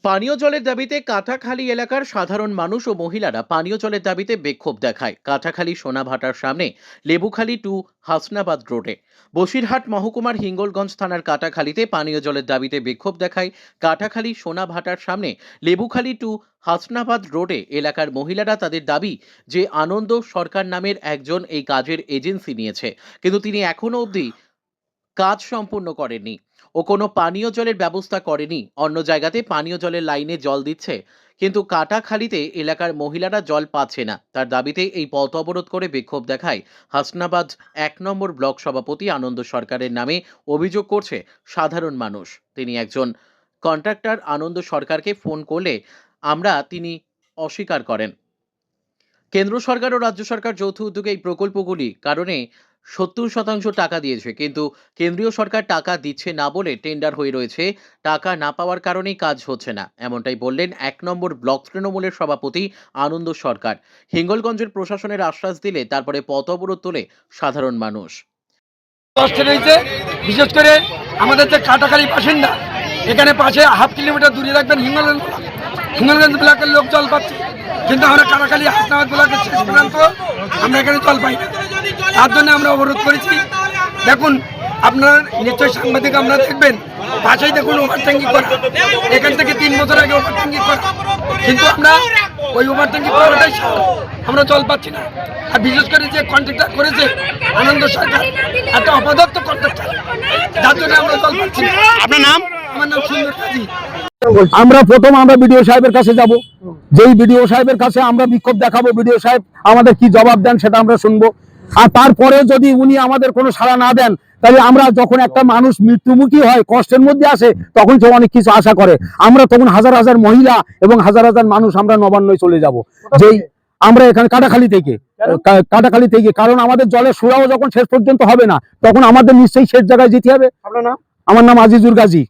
পানীয় জলের দাবিতে কাঁটাখালী এলাকার সাধারণ মানুষ ও মহিলারা পানীয় জলের দাবিতে বিক্ষোভ দেখায় কাঁটাখালী সোনাভাটার সামনে লেবুখালী টু হাসনাবাদ রোডে। বসিরহাট মহকুমার হিঙ্গলগঞ্জ থানার কাঁটাখালীতে পানীয় জলের দাবিতে বিক্ষোভ দেখায় কাঁটাখালী সোনাভাটার সামনে লেবুখালী টু হাসনাবাদ রোডে এলাকার মহিলারা। তাদের দাবি যে আনন্দ সরকার নামের একজন এই কাজের এজেন্সি নিয়েছে, কিন্তু তিনি এখনো অবধি কাজ সম্পূর্ণ করেনি ও কোনো পানীয় জলের ব্যবস্থা করেনি। অন্য জায়গাতে পানীয় জলের লাইনে জল দিচ্ছে, কিন্তু কাটাখালীতে এলাকার মহিলারা জল পাচ্ছে না। তার দাবিতে এই পথ অবরোধ করে বিক্ষোভ দেখায় হাসনাবাদ 1 নম্বর ব্লক সভাপতি আনন্দ সরকারের নামে। অভিযোগ করছে সাধারণ মানুষ, তিনি একজন কন্ট্রাক্টর। আনন্দ সরকারকে ফোন করলে তিনি অস্বীকার করেন। কেন্দ্র সরকার ও রাজ্য সরকার যৌথ উদ্যোগে এই প্রকল্পগুলি কারণে 70% টাকা দিয়েছে, কিন্তু কেন্দ্রীয় সরকার টাকা দিচ্ছে না বলে টেন্ডার হয়ে রয়েছে। টাকা না পাওয়ার কারণেই কাজ হচ্ছে না, এমনটাই বললেন 1 নম্বর ব্লক তৃণমূলের সভাপতি আনন্দ সরকার। হিঙ্গলগঞ্জের প্রশাসনের আশ্বাস দিলে তারপরে পথ অবরোধ তোলে সাধারণ মানুষ। কষ্ট রয়েছে, বিশেষ করে আমাদের যে কাটাখালী বাসিন্দা, এখানে পাশে হাফ কিলোমিটার দূরে রাখবেন হিঙ্গলগঞ্জ ব্লকের লোক জল পাচ্ছে, কিন্তু আমরা কাটাখালী হাসনাবাদ ব্লকের শেষ পর্যন্ত আমরা এখানে জল পাই না। তার জন্য আমরা অবরোধ করেছি। দেখুন, আপনারা নিশ্চয়ই সাংবাদিক, আমরা দেখবেন পাশেই দেখুন ওভার ট্যাঙ্কি করা, এখান থেকে 3 বছর আগে ওভার ট্যাঙ্কি করা, কিন্তু আমরা ওই ওভার ট্যাঙ্কি করাটাই আমরা জল পাচ্ছি না। আর বিশেষ করে যে কন্ট্রাক্টর করেছে আনন্দ সরকার, একটা অপদত্ত কন্ট্রাক্টর, যার জন্য আমরা জল পাচ্ছি না। আপনার নাম? আমার নাম সুন্দর কাজী। আমরা আমরা বিডিও সাহেবের কাছে যাব, যেই বিডিও সাহেবের কাছে আমরা বিক্ষোভ দেখাবো, বিডিও সাহেব আমাদের কি জবাব দেন সেটা আমরা শুনবো। আর তারপরে যদি উনি আমাদের কোনো সাড়া না দেন, তাহলে আমরা যখন একটা মানুষ মৃত্যুমুখী হয়, কষ্টের মধ্যে আসে, তখন সে অনেক কিছু আশা করে। আমরা তখন হাজার হাজার মহিলা এবং হাজার হাজার মানুষ আমরা নবান্নয় চলে যাব। যেই আমরা এখানে কাটাখালী থেকে, কারণ আমাদের জলের সুরাও যখন শেষ পর্যন্ত হবে না, তখন আমাদের নিশ্চয়ই শেষ জায়গায় যেতে হবে। আপনার নাম? আমার নাম আজিজুর গাজী।